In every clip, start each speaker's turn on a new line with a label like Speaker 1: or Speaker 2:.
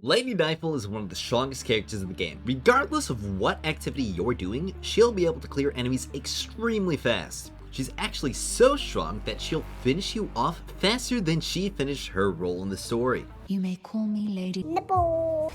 Speaker 1: Lady Nifle is one of the strongest characters in the game. Regardless of what activity you're doing, she'll be able to clear enemies extremely fast. She's actually so strong that she'll finish you off faster than she finished her role in the story.
Speaker 2: You may call me Lady Nipple.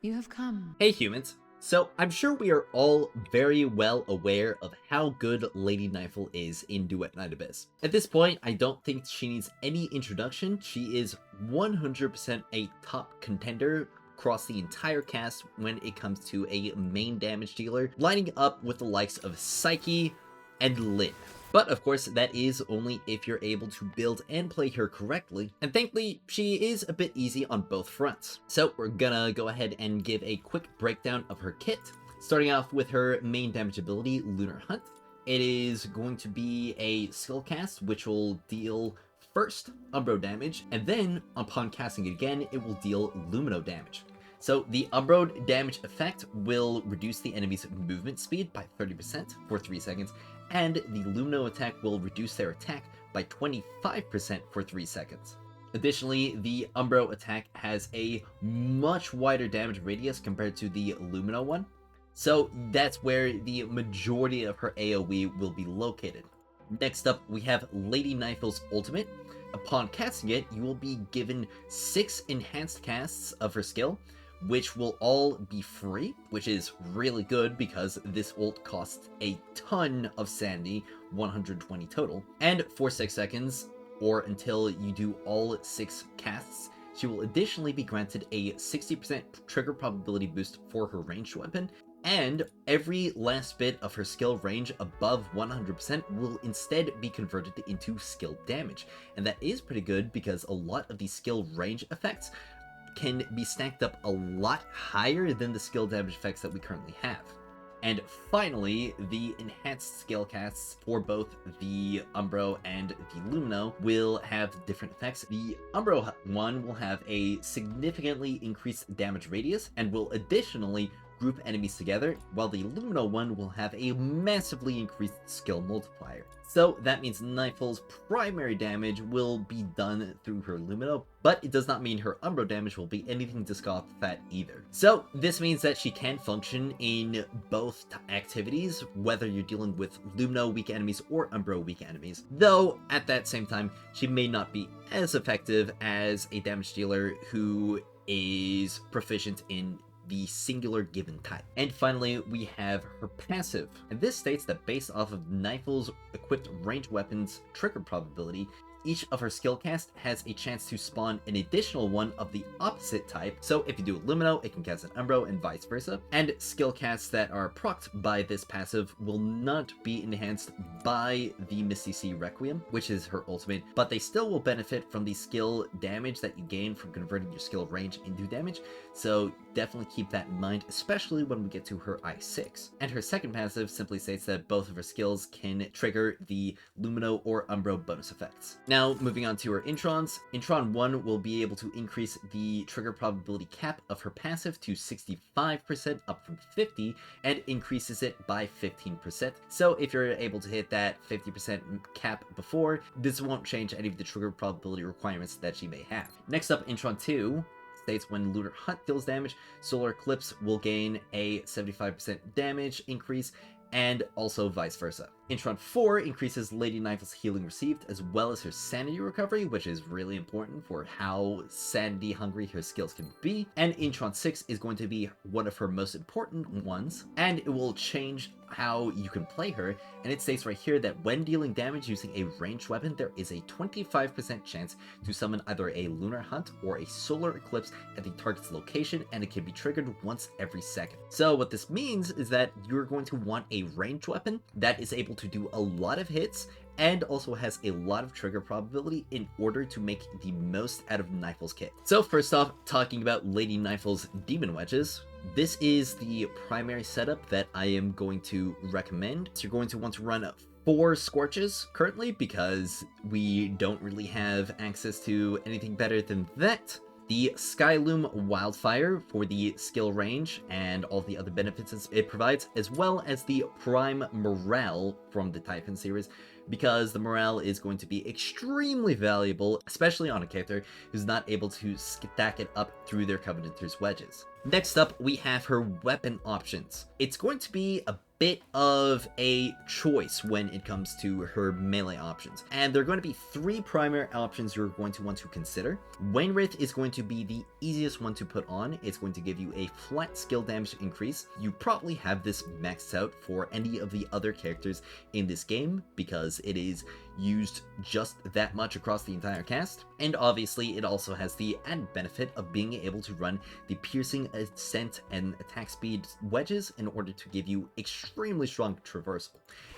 Speaker 2: You have come.
Speaker 1: Hey humans! So I'm sure we are all very well aware of how good Lady Nifle is in Duet Night Abyss. At this point, I don't think she needs any introduction. She is 100% a top contender across the entire cast when it comes to a main damage dealer, lining up with the likes of Psyche and Lynn. But of course, that is only if you're able to build and play her correctly, and thankfully, she is a bit easy on both fronts. So we're gonna go ahead and give a quick breakdown of her kit, starting off with her main damage ability, Lunar Hunt. It is going to be a skill cast, which will deal first Umbro damage, and then, upon casting it again, it will deal Lumino damage. So the Umbro damage effect will reduce the enemy's movement speed by 30% for 3 seconds, and the Lumino attack will reduce their attack by 25% for 3 seconds. Additionally, the Umbro attack has a much wider damage radius compared to the Lumino one, so that's where the majority of her AoE will be located. Next up, we have Lady Nifle's ultimate. Upon casting it, you will be given 6 enhanced casts of her skill, which will all be free, which is really good because this ult costs a ton of sanity, 120 total. And for 6 seconds, or until you do all 6 casts, she will additionally be granted a 60% trigger probability boost for her ranged weapon, and every last bit of her skill range above 100% will instead be converted into skill damage. And that is pretty good because a lot of these skill range effects can be stacked up a lot higher than the skill damage effects that we currently have. And finally, the enhanced skill casts for both the Umbro and the Lumino will have different effects. The Umbro one will have a significantly increased damage radius and will additionally group enemies together, while the Lumino one will have a massively increased skill multiplier. So that means Nifle's primary damage will be done through her Lumino, but it does not mean her Umbro damage will be anything to scoff at either. So this means that she can function in both activities, whether you're dealing with Lumino weak enemies or Umbro weak enemies, though at that same time, she may not be as effective as a damage dealer who is proficient in the singular given type. And finally, we have her passive. And this states that based off of Nifle's equipped ranged weapons trigger probability, each of her skill cast has a chance to spawn an additional one of the opposite type. So if you do a Lumino, it can cast an Umbro and vice versa. And skill casts that are procced by this passive will not be enhanced by the Misty Sea Requiem, which is her ultimate, but they still will benefit from the skill damage that you gain from converting your skill range into damage. So definitely keep that in mind, especially when we get to her I6. And her second passive simply states that both of her skills can trigger the Lumino or Umbro bonus effects. Now, moving on to her Introns. Intron 1 will be able to increase the trigger probability cap of her passive to 65% up from 50, and increases it by 15%. So if you're able to hit that 50% cap before, this won't change any of the trigger probability requirements that she may have. Next up, Intron 2 states when Lunar Hunt deals damage, Solar Eclipse will gain a 75% damage increase, and also vice versa. Intron 4 increases Lady Nifle's healing received as well as her sanity recovery, which is really important for how sanity hungry her skills can be. And Intron 6 is going to be one of her most important ones, and it will change how you can play her. And it states right here that when dealing damage using a ranged weapon, there is a 25% chance to summon either a Lunar Hunt or a Solar Eclipse at the target's location, and it can be triggered once every second. So what this means is that you're going to want a ranged weapon that is able to do a lot of hits and also has a lot of trigger probability in order to make the most out of Nifle's kit. So first off, talking about Lady Nifle's Demon Wedges, this is the primary setup that I am going to recommend. So you're going to want to run 4 Scorches currently because we don't really have access to anything better than that. The Skyloom Wildfire for the skill range and all the other benefits it provides, as well as the Prime Morale from the Typhon series, because the morale is going to be extremely valuable, especially on a character who's not able to stack it up through their Covenanter's Wedges. Next up, we have her weapon options. It's going to be a bit of a choice when it comes to her melee options, and there are going to be three primary options you're going to want to consider. Wainwraith is going to be the easiest one to put on. It's going to give you a flat skill damage increase. You probably have this maxed out for any of the other characters in this game because it is used just that much across the entire cast, and obviously it also has the added benefit of being able to run the piercing, ascent, and attack speed wedges in order to give you extremely strong traversal,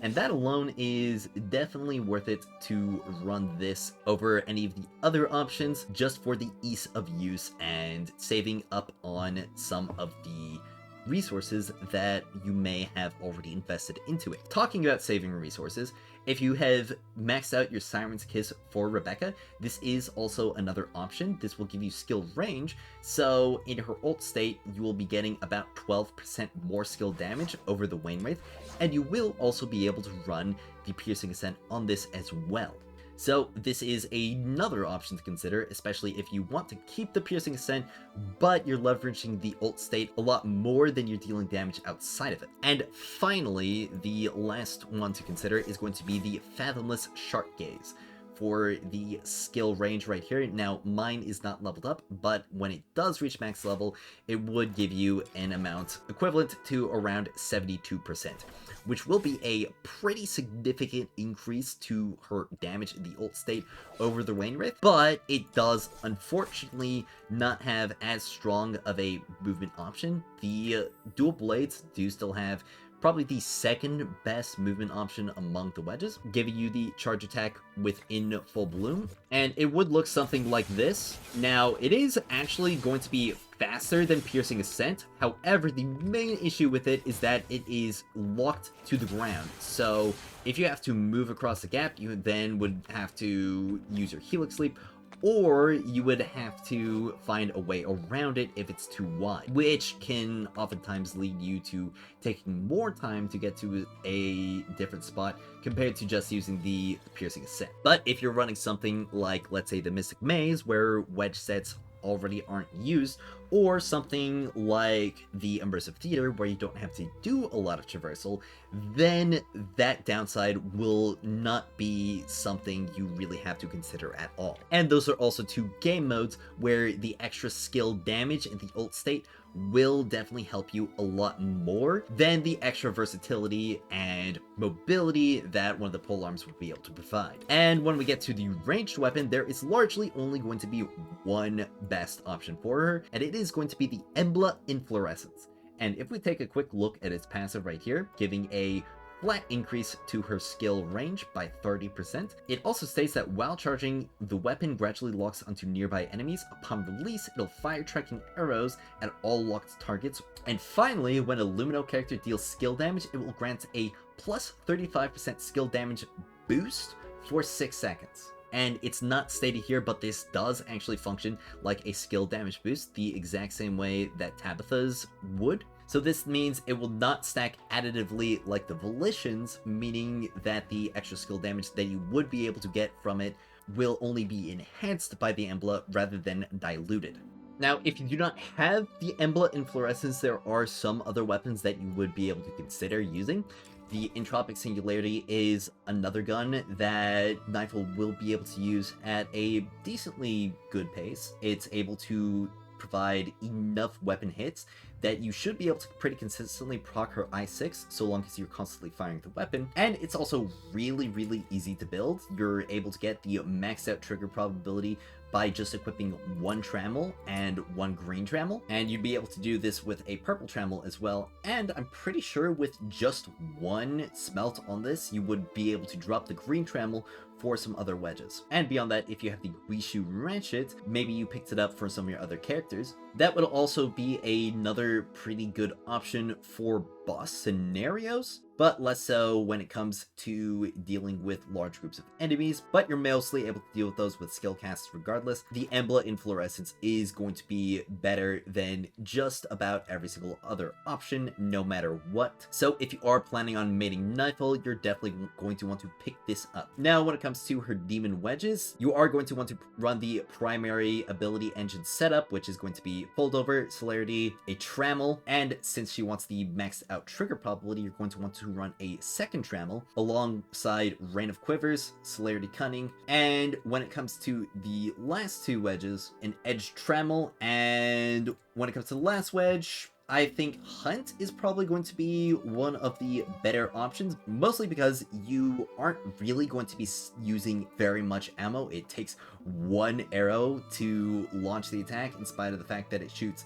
Speaker 1: and that alone is definitely worth it to run this over any of the other options just for the ease of use and saving up on some of the resources that you may have already invested into it. Talking about saving resources, if you have maxed out your Siren's Kiss for Rebecca, this is also another option. This will give you skill range, so in her ult state, you will be getting about 12% more skill damage over the Wainwraith, and you will also be able to run the Piercing Ascent on this as well. So this is another option to consider, especially if you want to keep the Piercing Ascent, but you're leveraging the ult state a lot more than you're dealing damage outside of it. And finally, the last one to consider is going to be the Fathomless Shark Gaze for the skill range right here. Now, mine is not leveled up, but when it does reach max level, it would give you an amount equivalent to around 72%. Which will be a pretty significant increase to her damage in the ult state over the Wainwraith, but it does unfortunately not have as strong of a movement option. The dual blades do still have probably the second best movement option among the wedges, giving you the charge attack within full bloom, and it would look something like this. Now, it is actually going to be faster than Piercing Ascent. However, the main issue with it is that it is locked to the ground. So if you have to move across the gap, you then would have to use your Helix Leap, or you would have to find a way around it if it's too wide, which can oftentimes lead you to taking more time to get to a different spot compared to just using the Piercing Ascent. But if you're running something like, let's say, the Mystic Maze, where wedge sets already aren't used, or something like the Immersive Theater where you don't have to do a lot of traversal, then that downside will not be something you really have to consider at all. And those are also two game modes where the extra skill damage in the ult state will definitely help you a lot more than the extra versatility and mobility that one of the polearms would be able to provide. And when we get to the ranged weapon, there is largely only going to be one best option for her, and it is going to be the Embla Inflorescence. And if we take a quick look at its passive right here, giving a flat increase to her skill range by 30%. It also states that while charging, the weapon gradually locks onto nearby enemies. Upon release, it'll fire tracking arrows at all locked targets. And finally, when a Lumino character deals skill damage, it will grant a plus 35% skill damage boost for 6 seconds. And it's not stated here, but this does actually function like a skill damage boost, the exact same way that Tabitha's would. So this means it will not stack additively like the Volitions, meaning that the extra skill damage that you would be able to get from it will only be enhanced by the Embla rather than diluted. Now, if you do not have the Embla Inflorescence, there are some other weapons that you would be able to consider using. The Entropic Singularity is another gun that Nifle will be able to use at a decently good pace. It's able to provide enough weapon hits that you should be able to pretty consistently proc her I6 so long as you're constantly firing the weapon. And it's also really easy to build. You're able to get the maxed out trigger probability by just equipping one trammel and one green trammel, and you'd be able to do this with a purple trammel as well. And I'm pretty sure with just one smelt on this, you would be able to drop the green trammel for some other wedges. And beyond that, if you have the Guishu Ratchet, maybe you picked it up for some of your other characters, that would also be another pretty good option for boss scenarios, but less so when it comes to dealing with large groups of enemies, but you're mostly able to deal with those with skill casts regardless. The Embla in Fluorescence is going to be better than just about every single other option, no matter what. So if you are planning on mating Nifle, you're definitely going to want to pick this up. Now, when it comes to her demon Wedges, you are going to want to run the primary ability engine setup, which is going to be Foldover, Celerity, a Trammel, and since she wants the maxed out trigger probability, you're going to want to run a second Trammel alongside Rain of Quivers, Celerity Cunning, and when it comes to the last two Wedges, an Edge Trammel, and when it comes to the last Wedge, I think Hunt is probably going to be one of the better options, mostly because you aren't really going to be using very much ammo. It takes one arrow to launch the attack, in spite of the fact that it shoots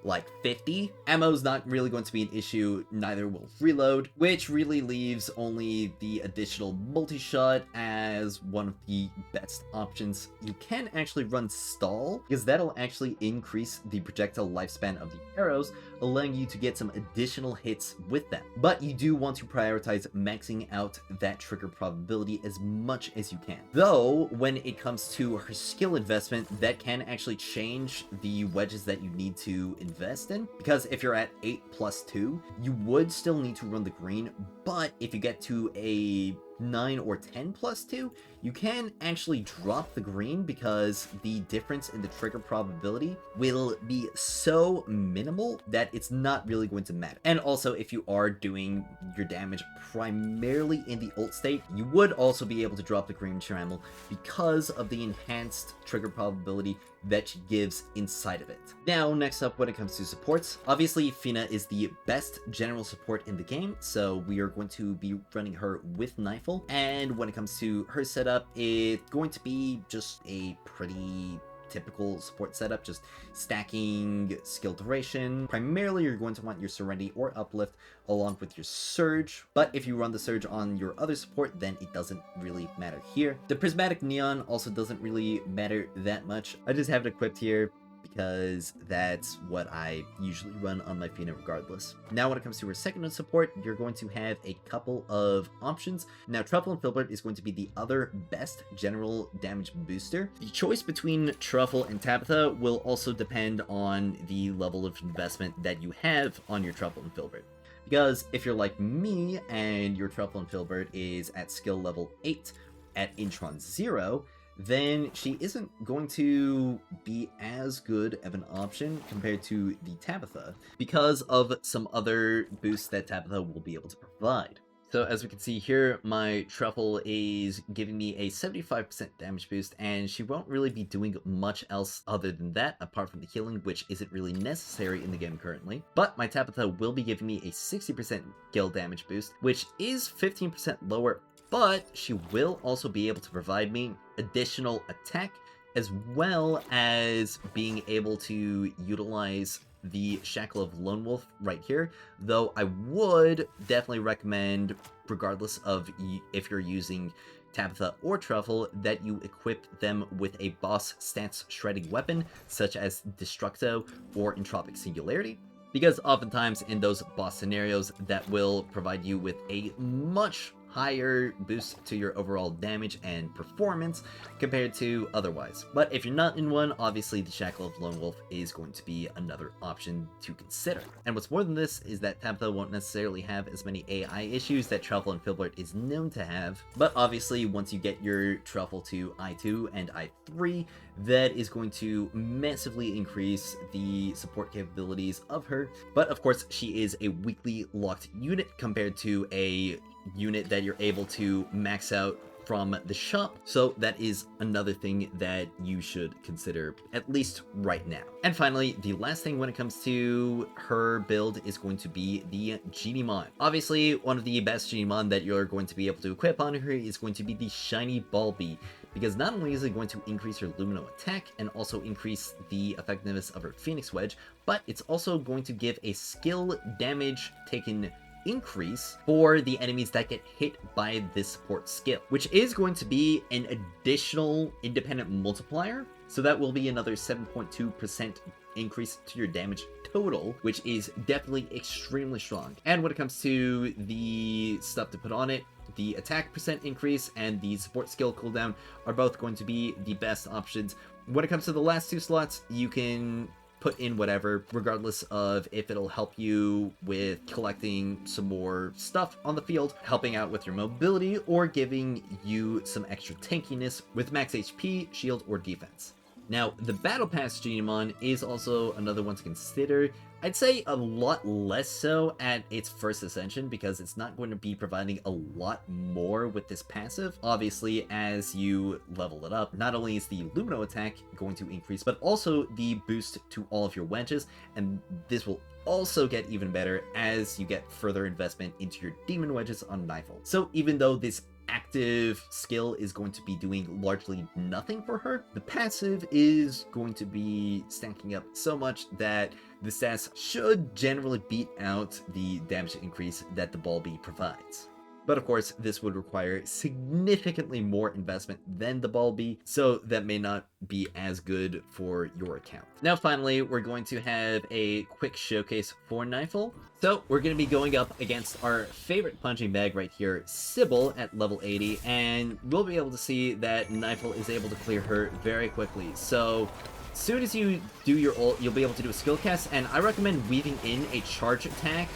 Speaker 1: like 50. Ammo's not really going to be an issue, neither will reload, which really leaves only the additional multi-shot as one of the best options. You can actually run stall, because that'll actually increase the projectile lifespan of the arrows, allowing you to get some additional hits with them. But you do want to prioritize maxing out that trigger probability as much as you can. Though, when it comes to her skill investment, that can actually change the wedges that you need to invest in, because if you're at 8+2, you would still need to run the green, but if you get to a 9 or 10+2, you can actually drop the green because the difference in the trigger probability will be so minimal that it's not really going to matter. And also, if you are doing your damage primarily in the ult state, you would also be able to drop the green Trammel because of the enhanced trigger probability that she gives inside of it. Now, next up, when it comes to supports, obviously Fina is the best general support in the game, so we are going to be running her with Nifle. And when it comes to her setup, it's going to be just a pretty typical support setup, just stacking skill duration. Primarily, you're going to want your Serenity or Uplift along with your Surge, but if you run the Surge on your other support, then it doesn't really matter here. The Prismatic Neon also doesn't really matter that much. I just have it equipped here because that's what I usually run on my Fina regardless. Now, when it comes to her second node support, you're going to have a couple of options. Now, Truffle and Filbert is going to be the other best general damage booster. The choice between Truffle and Tabitha will also depend on the level of investment that you have on your Truffle and Filbert. Because if you're like me and your Truffle and Filbert is at skill level 8 at Introns 0, then she isn't going to be as good of an option compared to the Tabitha because of some other boosts that Tabitha will be able to provide. So as we can see here, my Truffle is giving me a 75% damage boost, and she won't really be doing much else other than that, apart from the healing, which isn't really necessary in the game currently. But my Tabitha will be giving me a 60% skill damage boost, which is 15% lower, but she will also be able to provide me additional attack, as well as being able to utilize the Shackle of Lone Wolf right here, though I would definitely recommend, regardless of if you're using Tabitha or Truffle, that you equip them with a boss stance shredding weapon, such as Destructo or Entropic Singularity, because oftentimes in those boss scenarios, that will provide you with a much higher boost to your overall damage and performance compared to otherwise. But if you're not in one, obviously the Shackle of Lone Wolf is going to be another option to consider. And what's more than this is that Tabitha won't necessarily have as many AI issues that Truffle and Filbert is known to have, but obviously once you get your Truffle to I2 and I3, that is going to massively increase the support capabilities of her. But of course, she is a weakly locked unit compared to a unit that you're able to max out from the shop, so that is another thing that you should consider, at least right now. And finally, the last thing when it comes to her build is going to be the Geniemon. Obviously, one of the best Geniemon that you're going to be able to equip on her is going to be the Shiny Bulby, because not only is it going to increase her Lumino attack and also increase the effectiveness of her Phoenix Wedge, but it's also going to give a skill damage taken increase for the enemies that get hit by this support skill, which is going to be an additional independent multiplier. So that will be another 7.2% increase to your damage total, which is definitely extremely strong. And when it comes to the stuff to put on it, the attack percent increase and the support skill cooldown are both going to be the best options. When it comes to the last two slots, you can put in whatever, regardless of if it'll help you with collecting some more stuff on the field, helping out with your mobility, or giving you some extra tankiness with max HP, shield, or defense. Now, the Battle Pass Geniemon is also another one to consider. I'd say a lot less so at its first ascension, because it's not going to be providing a lot more with this passive. Obviously, as you level it up, not only is the Lumino attack going to increase, but also the boost to all of your wedges, and this will also get even better as you get further investment into your demon wedges on Nifle. So even though this active skill is going to be doing largely nothing for her, the passive is going to be stacking up so much that the stats should generally beat out the damage increase that the Ball Bee provides. But of course, this would require significantly more investment than the Ball Bee, so that may not be as good for your account. Now finally, we're going to have a quick showcase for Nifle. So we're going to be going up against our favorite punching bag right here, Sybil, at level 80, and we'll be able to see that Nifle is able to clear her very quickly. So as soon as you do your ult, you'll be able to do a skill cast, and I recommend weaving in a charge attack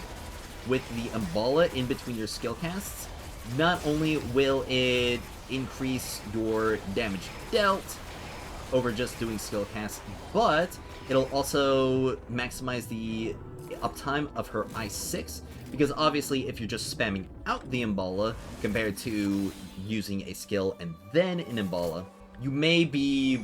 Speaker 1: with the Embla in between your skill casts. Not only will it increase your damage dealt over just doing skill casts, but it'll also maximize the uptime of her I6, because obviously if you're just spamming out the Embla compared to using a skill and then an Embla, you may be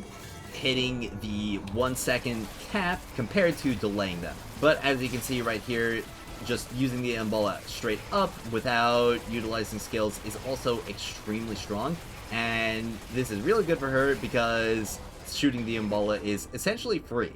Speaker 1: hitting the 1 second cap compared to delaying them. But as you can see right here, just using the Embla straight up without utilizing skills is also extremely strong, and this is really good for her because shooting the Embla is essentially free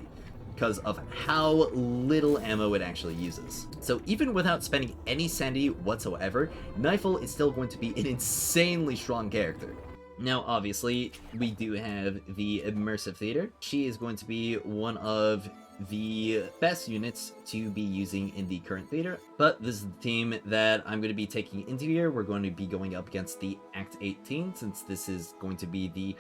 Speaker 1: because of how little ammo it actually uses. So even without spending any sanity whatsoever, Nifle is still going to be an insanely strong character. Now, obviously, we do have the Immersive Theater. She is going to be one of the best units to be using in the current theater, but this is the team that I'm going to be taking into here. We're going to be going up against the Act 18, since this is going to be the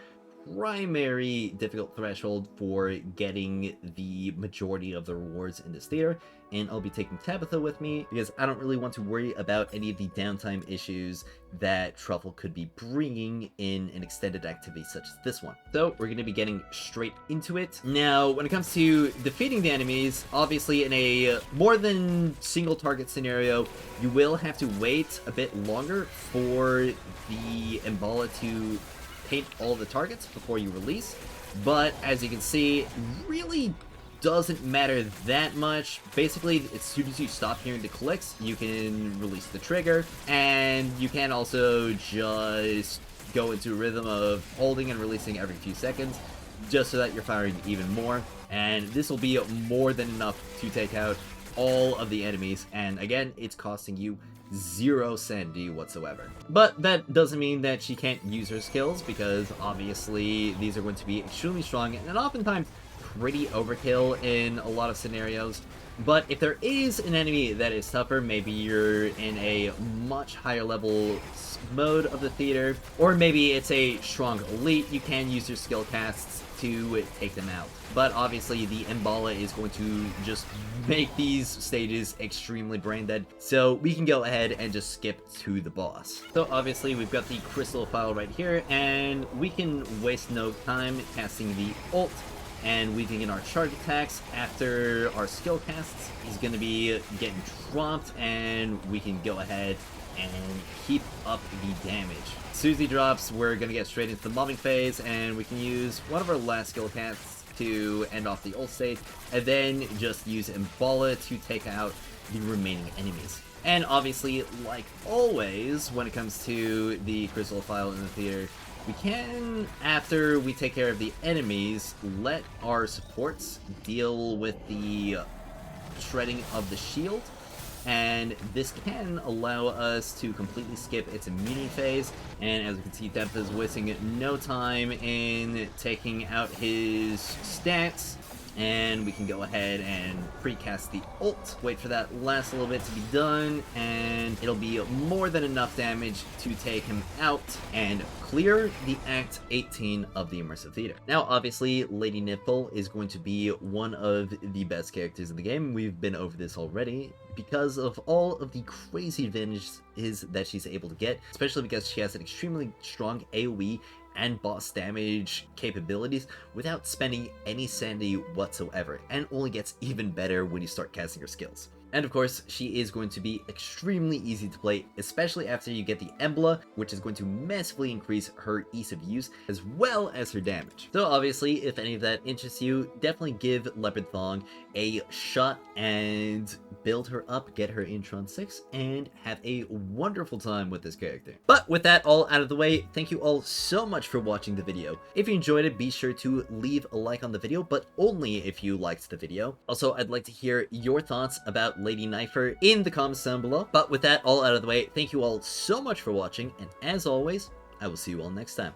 Speaker 1: primary difficult threshold for getting the majority of the rewards in this theater, and I'll be taking Tabitha with me because I don't really want to worry about any of the downtime issues that Truffle could be bringing in an extended activity such as this one. So we're going to be getting straight into it. Now, when it comes to defeating the enemies, obviously in a more than single target scenario, you will have to wait a bit longer for the Embla to paint all the targets before you release, but as you can see, really doesn't matter that much. Basically, as soon as you stop hearing the clicks, you can release the trigger, and you can also just go into a rhythm of holding and releasing every few seconds, just so that you're firing even more, and this will be more than enough to take out all of the enemies, and again, it's costing you 0 sanity whatsoever. But that doesn't mean that she can't use her skills, because obviously these are going to be extremely strong and oftentimes pretty overkill in a lot of scenarios. But if there is an enemy that is tougher, maybe you're in a much higher level mode of the theater, or maybe it's a strong elite, you can use your skill casts to take them out. But obviously the Embla is going to just make these stages extremely brain dead, so we can go ahead and just skip to the boss. So obviously we've got the crystal file right here, and we can waste no time casting the ult and weaving in our charge attacks after our skill casts. He's going to be getting dropped, and we can go ahead and keep up the damage. As soon as he drops, we're going to get straight into the mobbing phase, and we can use one of our last skill casts to end off the ult state, and then just use Embla to take out the remaining enemies. And obviously, like always, when it comes to the crystal file in the theater, we can, after we take care of the enemies, let our supports deal with the shredding of the shield, and this can allow us to completely skip its immunity phase. And as you can see, Depth is wasting no time in taking out his stats, And we can go ahead and precast the ult, wait for that last little bit to be done, and it'll be more than enough damage to take him out and clear the Act 18 of the Immersive Theater. Now, obviously, Lady Nifle is going to be one of the best characters in the game. We've been over this already, because of all of the crazy advantages that she's able to get, especially because she has an extremely strong AoE and boss damage capabilities without spending any sanity whatsoever, and only gets even better when you start casting her skills. And of course, she is going to be extremely easy to play, especially after you get the Embla, which is going to massively increase her ease of use as well as her damage. So obviously, if any of that interests you, definitely give Leopard Thong a shot and build her up, get her Intron 6, and have a wonderful time with this character. But with that all out of the way, thank you all so much for watching the video. If you enjoyed it, be sure to leave a like on the video, but only if you liked the video. Also, I'd like to hear your thoughts about Lady Nifle in the comments down below. But with that all out of the way, thank you all so much for watching, and as always, I will see you all next time.